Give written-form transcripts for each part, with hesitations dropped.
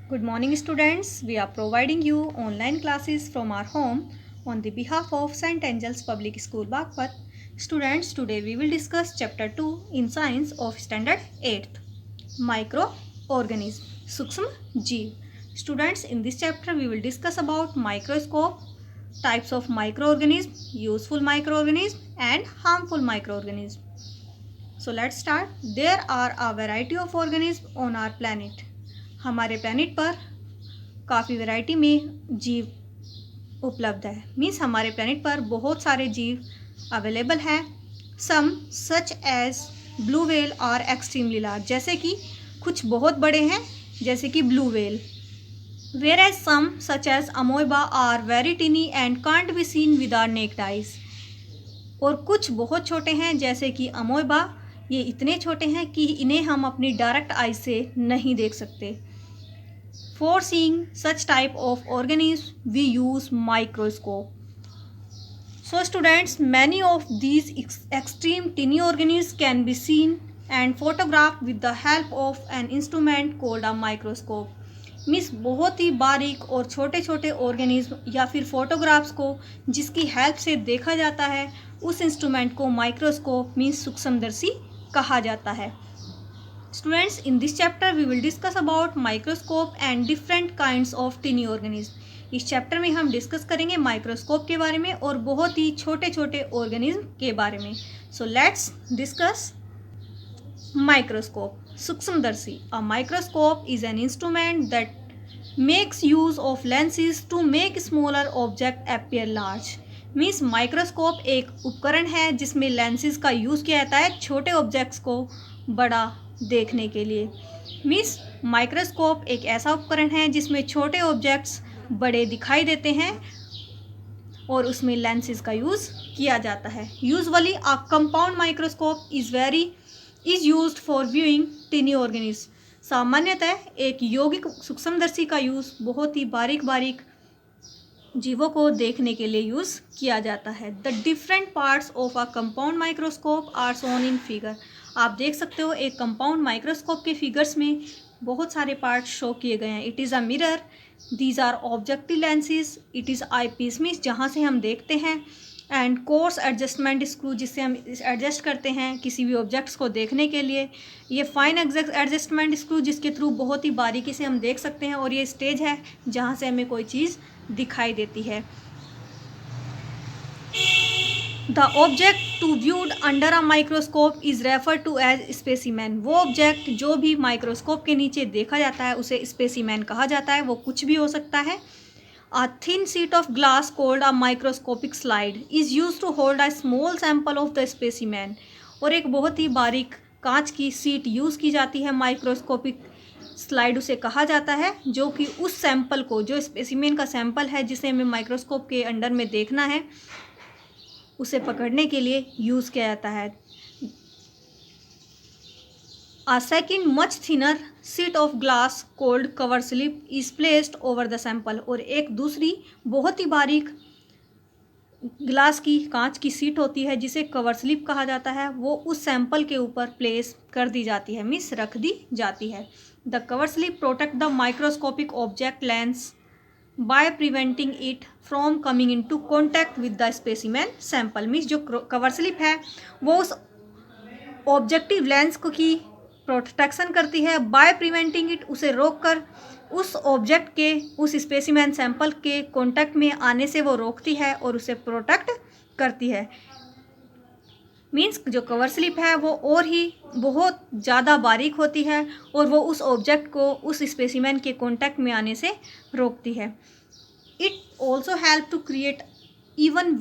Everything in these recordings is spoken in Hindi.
Good morning, students. We are providing you online classes from our home on the behalf of St. Angel's Public School, Bagpat. Students, today we will discuss Chapter 2 in Science of Standard 8th, Microorganism, Sukshma Jeev. Students, in this chapter we will discuss about microscope, types of microorganisms, useful microorganisms and harmful microorganisms. So let's start. There are a variety of organisms on our planet. हमारे प्लैनेट पर काफ़ी वैरायटी में जीव उपलब्ध है। मीन्स हमारे प्लैनेट पर बहुत सारे जीव अवेलेबल हैं। Some such as blue whale are extremely large, जैसे कि कुछ बहुत बड़े हैं जैसे कि blue whale. Whereas some such as amoeba are very tiny and can't be seen with our naked eyes. और कुछ बहुत छोटे हैं जैसे कि अमोइबा, ये इतने छोटे हैं कि इन्हें हम अपनी डायरेक्ट आइज से नहीं देख सकते। For seeing such type of organisms, we use microscope. So students, many of these extreme tiny organisms can be seen and photographed with the help of an instrument called a microscope. Means बहुत ही बारीक और छोटे छोटे ऑर्गेनिज्म या फिर फोटोग्राफ्स को जिसकी हेल्प से देखा जाता है, उस इंस्ट्रूमेंट को माइक्रोस्कोप मीन्स सूक्ष्मदर्शी कहा जाता है। Students, in this chapter we will discuss about microscope and different kinds of tiny organism. इस चैप्टर में हम डिस्कस करेंगे माइक्रोस्कोप के बारे में और बहुत ही छोटे छोटे ऑर्गेनिज्म के बारे में। सो लेट्स डिस्कस माइक्रोस्कोप, सूक्ष्मदर्शी। A microscope is an instrument that makes use of lenses to make smaller object appear large. Means microscope एक उपकरण है जिसमें लेंसेज का यूज़ किया जाता है छोटे ऑब्जेक्ट्स को बड़ा देखने के लिए। मीन्स माइक्रोस्कोप एक ऐसा उपकरण है जिसमें छोटे ऑब्जेक्ट्स बड़े दिखाई देते हैं और उसमें लेंसेज का यूज़ किया जाता है। Usually a compound microscope is used for viewing टिनी organism. सामान्यतः एक यौगिक सूक्ष्मदर्शी का यूज़ बहुत ही बारीक बारीक जीवों को देखने के लिए यूज़ किया जाता है। The different parts of a compound microscope are shown in figure. आप देख सकते हो एक कंपाउंड माइक्रोस्कोप के फिगर्स में बहुत सारे पार्ट शो किए गए हैं। It is a mirror, these are objective lenses, it is eyepiece means जहाँ से हम देखते हैं, एंड कोर्स एडजस्टमेंट स्क्रू जिससे हम एडजस्ट करते हैं किसी भी ऑब्जेक्ट्स को देखने के लिए। ये फाइन एडजस्टमेंट स्क्रू जिसके थ्रू बहुत ही बारीकी से हम देख सकते हैं, और ये स्टेज है जहाँ से हमें कोई चीज़ दिखाई देती है। The object to viewed under a microscope is refer to as specimen. वो ऑब्जेक्ट जो भी माइक्रोस्कोप के नीचे देखा जाता है उसे स्पेसिमैन कहा जाता है। वो कुछ भी हो सकता है। A thin sheet of glass called a microscopic slide is use to hold a small sample of the specimen. और एक बहुत ही बारीक कांच की शीट यूज़ की जाती है, माइक्रोस्कोपिक स्लाइड उसे कहा जाता है, जो कि उस सैंपल को, जो स्पेसिमेन का सैंपल है जिसे हमें माइक्रोस्कोप के अंडर में देखना है, उसे पकड़ने के लिए यूज़ किया जाता है। A second much thinner sheet of glass called cover slip is placed over the sample। और एक दूसरी बहुत ही बारीक ग्लास की, कांच की सीट होती है जिसे कवर स्लिप कहा जाता है, वो उस सैंपल के ऊपर प्लेस कर दी जाती है, मीन्स रख दी जाती है। The cover slip protect the microscopic object lens by preventing it from coming into contact with the specimen sample. Means जो कवर स्लिप है वो उस ऑब्जेक्टिव लेंस को की प्रोटेक्शन करती है, बाय प्रिवेंटिंग इट, उसे रोककर उस ऑब्जेक्ट के, उस स्पेसिमेन सैंपल के कांटेक्ट में आने से वो रोकती है और उसे प्रोटेक्ट करती है। मीन्स जो कवर स्लिप है वो और ही बहुत ज़्यादा बारीक होती है और वो उस ऑब्जेक्ट को उस स्पेसिमेन के कांटेक्ट में आने से रोकती है। It also help to create even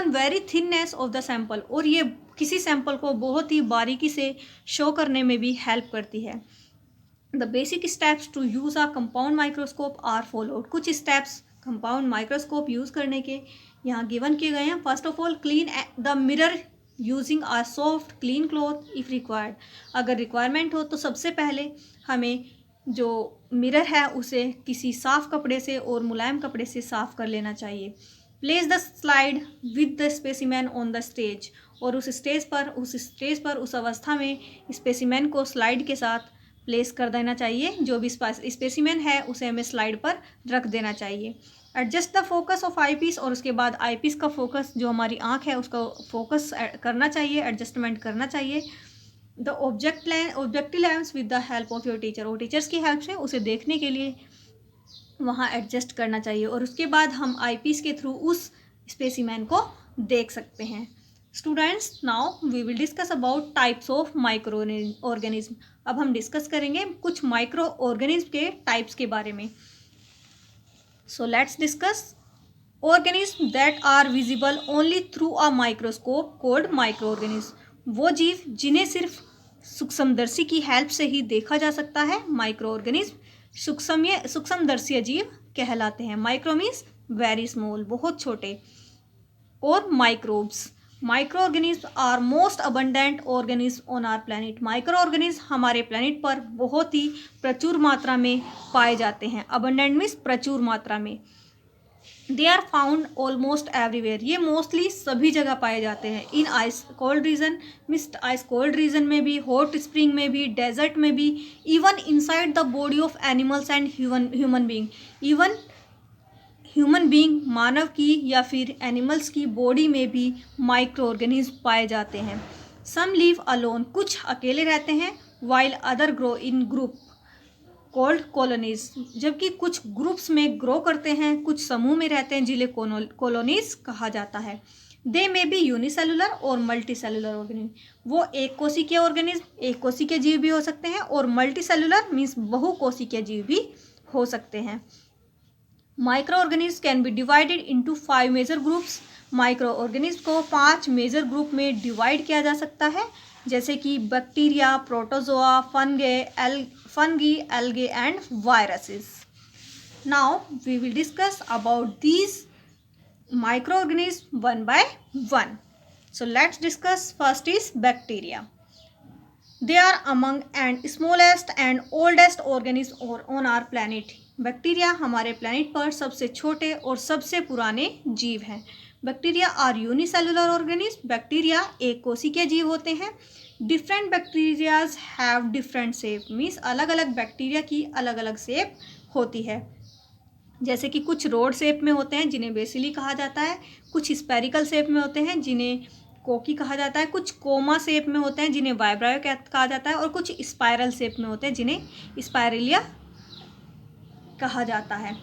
very thinness of the sample. और ये किसी सैंपल को बहुत ही बारीकी से शो करने में भी हेल्प करती है। The basic steps to use a compound microscope are followed. कुछ स्टेप्स कंपाउंड माइक्रोस्कोप यूज़ करने के यहाँ गिवन किए गए हैं। First of all, clean the mirror using a soft clean cloth if required. अगर रिक्वायरमेंट हो तो सबसे पहले हमें जो मिरर है उसे किसी साफ़ कपड़े से और मुलायम कपड़े से साफ़ कर लेना चाहिए। Place the slide with the specimen on the stage. और उस स्टेज पर उस अवस्था में स्पेसिमेन को स्लाइड के साथ प्लेस कर देना चाहिए, जो भी स्पेसिमेन है उसे हमें स्लाइड पर रख देना चाहिए। Adjust the focus of eyepiece, और उसके बाद आई पीस का फोकस, जो हमारी आँख है उसका फोकस करना चाहिए, एडजस्टमेंट करना चाहिए। The objective lens with the help of your teacher, और टीचर्स की हेल्प से उसे देखने के लिए वहाँ एडजस्ट करना चाहिए, और उसके बाद हम आई पीस के थ्रू उस स्पेसिमेन को देख सकते हैं। Students, now we will discuss about types of microorganism. अब हम डिस्कस करेंगे कुछ माइक्रो ऑर्गेनिज्म के टाइप्स के बारे में। So let's discuss organism that are visible only through a microscope called microorganism. वो जीव जिन्हें सिर्फ सूक्ष्मदर्शी की हेल्प से ही देखा जा सकता है, माइक्रो ऑर्गेनिज्म सूक्ष्मदर्शी जीव कहलाते हैं। माइक्रो मीन्स वेरी स्मॉल, बहुत छोटे, और microbes, microorganism are most abundant organism on our planet. Microorganism हमारे प्लैनेट पर बहुत ही प्रचुर मात्रा में पाए जाते हैं। अबंडेंट मीन्स प्रचुर मात्रा में। They are found almost everywhere, ये मोस्टली सभी जगह पाए जाते हैं। In ice cold region means ice cold region में भी, हॉट स्प्रिंग में भी, डेजर्ट में भी, even inside the body of animals and human being. Even human being, मानव की या फिर एनिमल्स की बॉडी में भी माइक्रो ऑर्गेनिज्म पाए जाते हैं। सम लिव अलोन, कुछ अकेले रहते हैं, while other grow in group called colonies, जबकि कुछ ग्रुप्स में ग्रो करते हैं, कुछ समूह में रहते हैं जिन्हें कॉलोनीज कहा जाता है। दे में बी यूनिसेलुलर और मल्टी सेलुलर ऑर्गेनिज्म, वो एक कोशिकीय ऑर्गेनिज्म, एक कोशिकीय जीव भी हो सकते हैं, और मल्टी सेलुलर मीन्स बहुकोशिकीय जीव भी हो सकते हैं। Microorganism can be divided into 5 major groups. Microorganism को 5 मेजर ग्रुप में डिवाइड किया जा सकता है, जैसे कि bacteria, protozoa, fungi, algae and viruses. Now we will discuss about these microorganisms one by one. So let's discuss. First is bacteria. They are among and smallest and oldest organisms on our planet. Bacteria हमारे प्लैनेट पर सबसे छोटे और सबसे पुराने जीव हैं। Bacteria are unicellular organism, bacteria एक कोशिकीय जीव होते हैं। Different bacterias have different shape, means अलग अलग बैक्टीरिया की अलग अलग शेप होती है, जैसे कि कुछ रोड शेप में होते हैं जिन्हें बेसिली कहा जाता है, कुछ स्पेरिकल शेप में होते हैं जिन्हें कोकी कहा जाता है, कुछ कोमा शेप में होते हैं जिन्हें वाइब्रायो कहा जाता है, और कुछ स्पाइरल शेप में होते हैं जिन्हें स्पाइरेलिया कहा जाता है।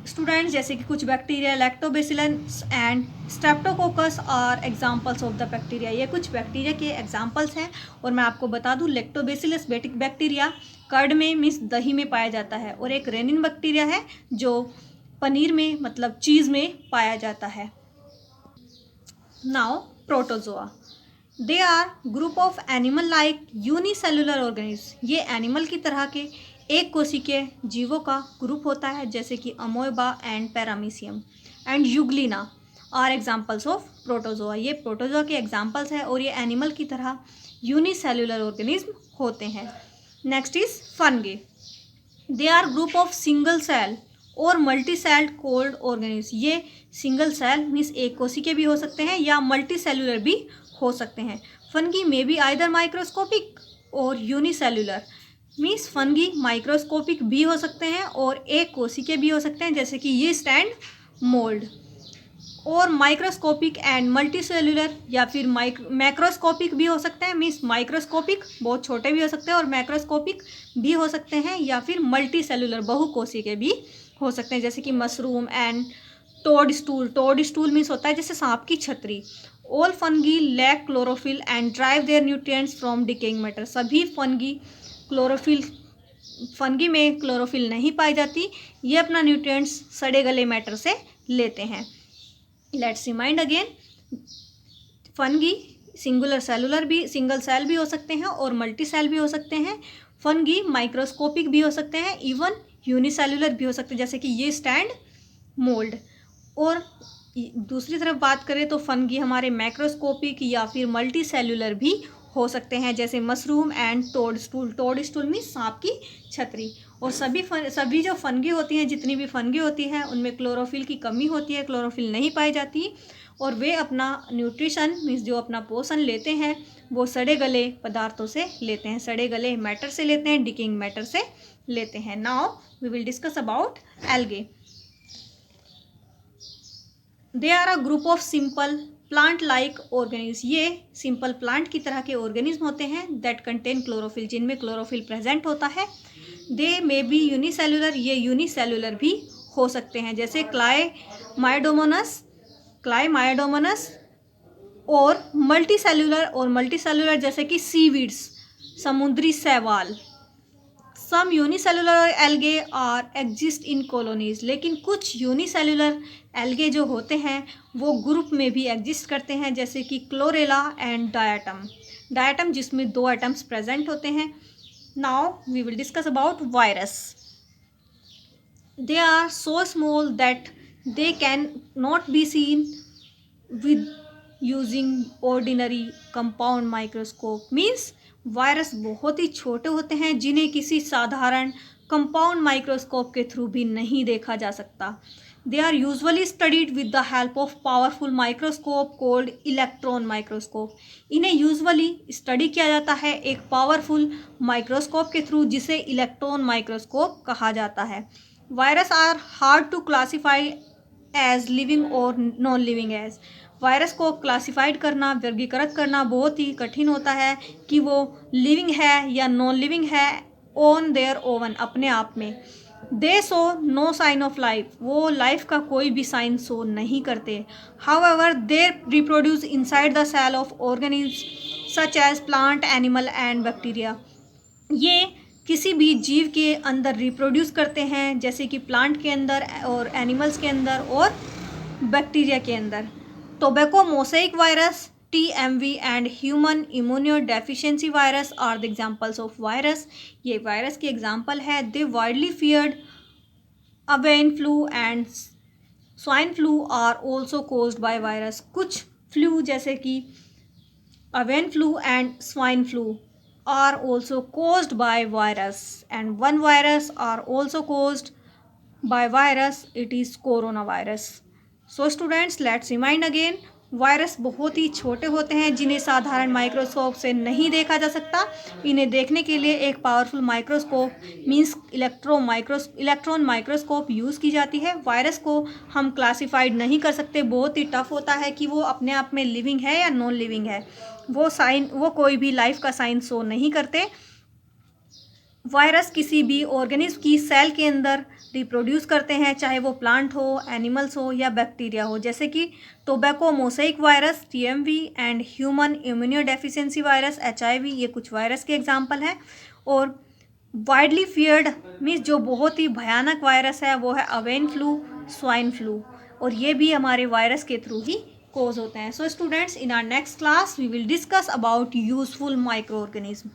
स्टूडेंट्स, जैसे कि कुछ bacteria lactobacillus and streptococcus are examples of the bacteria, ये कुछ बैक्टीरिया के एग्जांपल्स हैं। और मैं आपको बता दूं, लैक्टोबैसिलस बैक्टीरिया कर्ड में मीन्स दही में पाया जाता है, और एक रेनिन बैक्टीरिया है जो पनीर में मतलब चीज़ में पाया जाता है। Now protozoa, they are group of animal like unicellular organism, ये एनिमल की तरह के एक कोशिकीय जीवों का ग्रुप होता है, जैसे कि amoeba and paramecium and euglena are examples of protozoa, ये प्रोटोजोआ के एग्जाम्पल्स हैं और ये एनिमल की तरह यूनिसेलुलर ऑर्गेनिज्म होते हैं। Next is fungi, they are group of single cell और मल्टी सेल्ड कोल्ड ऑर्गेनिज्म, ये सिंगल सेल मीन्स एक कोशिकीय भी हो सकते हैं या मल्टी सेलुलर भी हो सकते हैं। फंगी में भी आइदर माइक्रोस्कोपिक और यूनिसेलुलर, मीन्स फंगी माइक्रोस्कोपिक भी हो सकते हैं और एक कोशिकीय भी हो सकते हैं, जैसे कि यीस्ट एंड मोल्ड, और माइक्रोस्कोपिक एंड मल्टीसेलुलर या फिर मैक्रोस्कोपिक भी हो सकते हैं, मीन्स माइक्रोस्कोपिक बहुत छोटे भी हो सकते हैं और मैक्रोस्कोपिक भी हो सकते हैं, या फिर मल्टीसेलुलर बहुकोशिकीय भी हो सकते हैं, जैसे कि mushroom and toadstool means होता है जैसे सांप की छतरी। All fungi lack chlorophyll and derive their nutrients from decaying matter, सभी फंगी में क्लोरोफिल नहीं पाई जाती, ये अपना न्यूट्रिएंट्स सड़े गले मैटर से लेते हैं। Let's remind again, fungi single cell भी हो सकते हैं और मल्टी सेल भी हो सकते हैं। फंगी माइक्रोस्कोपिक भी हो सकते हैं, इवन यूनिसेलुलर भी हो सकते हैं, जैसे कि यीस्ट एंड मोल्ड। और दूसरी तरफ बात करें तो फंगी हमारे मैक्रोस्कोपिक या फिर मल्टी सेलुलर भी हो सकते हैं, जैसे mushroom and toadstool means सांप की छतरी। और सभी जो फंगी होती हैं, जितनी भी फंगी होती हैं, उनमें क्लोरोफिल की कमी होती है, क्लोरोफिल नहीं पाई जाती, और वे अपना न्यूट्रिशन मीन्स जो अपना पोषण लेते हैं वो सड़े गले पदार्थों से लेते हैं, सड़े गले मैटर से लेते हैं, डिकेइंग मैटर से लेते हैं। Now we will discuss about algae. They are a group of simple plant like organism. ये सिंपल प्लांट की तरह के ऑर्गेनिज्म होते हैं दैट कंटेन क्लोरोफिल, जिनमें क्लोरोफिल प्रेजेंट होता है। दे मे बी यूनिसेलुलर, ये यूनिसेलुलर भी हो सकते हैं, जैसे क्लाइमाइडोमोनस और मल्टीसेलुलर जैसे कि सीवीड्स, समुद्री शैवाल। Some unicellular algae are exist in colonies, लेकिन कुछ यूनिसेलुलर एल्गे जो होते हैं वो ग्रुप में भी एग्जिस्ट करते हैं, जैसे कि क्लोरेला एंड डायटम जिसमें 2 एटम्स प्रेजेंट होते हैं। Now we will discuss about virus. They are so small that they can not be seen with using ordinary compound microscope. Means virus बहुत ही छोटे होते हैं जिन्हें किसी साधारण कंपाउंड माइक्रोस्कोप के थ्रू भी नहीं देखा जा सकता। They are usually studied with the help of powerful microscope called electron microscope. इन्हें यूजुअली स्टडी किया जाता है एक पावरफुल माइक्रोस्कोप के थ्रू जिसे इलेक्ट्रॉन माइक्रोस्कोप कहा जाता है। Virus are hard to classify as living और नॉन लिविंग एज। वायरस को क्लासिफाइड करना, वर्गीकृत करना बहुत ही कठिन होता है कि वो लिविंग है या नॉन लिविंग है ऑन देयर ओवन, अपने आप में। They show no sign of life, वो लाइफ का कोई भी साइन शो नहीं करते। However they reproduce inside the cell of organism such as plant, animal and bacteria. ये किसी भी जीव के अंदर रिप्रोड्यूस करते हैं, जैसे कि प्लांट के अंदर और एनिमल्स के अंदर और बैक्टीरिया के अंदर। Tobacco mosaic virus, TMV and human immunodeficiency virus are the examples of virus. ये वायरस की एग्जाम्पल है। They widely feared avian flu and swine flu are also caused by virus. कुछ फ्लू जैसे कि avian flu and swine flu are also caused by virus, and one virus are also caused by virus, it is coronavirus. So students, let's remind again, virus बहुत ही छोटे होते हैं जिन्हें साधारण माइक्रोस्कोप से नहीं देखा जा सकता। इन्हें देखने के लिए एक powerful microscope means electron microscope use की जाती है। वायरस को हम क्लासिफाइड नहीं कर सकते, बहुत ही टफ होता है कि वो अपने आप में लिविंग है या नॉन लिविंग है। वो कोई भी लाइफ का साइन शो नहीं करते। वायरस किसी भी ऑर्गेनिज्म की सेल के अंदर रिप्रोड्यूस करते हैं, चाहे वो प्लांट हो, एनिमल्स हो या बैक्टीरिया हो, जैसे कि tobacco mosaic virus, TMV and human immunodeficiency virus, HIV। ये कुछ वायरस के एग्जाम्पल हैं। और वाइडली फियर्ड मीन्स जो बहुत ही भयानक वायरस है वो है अवेन फ्लू, स्वाइन फ्लू, और ये भी हमारे वायरस के थ्रू ही कोज होते हैं। So students, in our next class we will discuss about useful micro organism.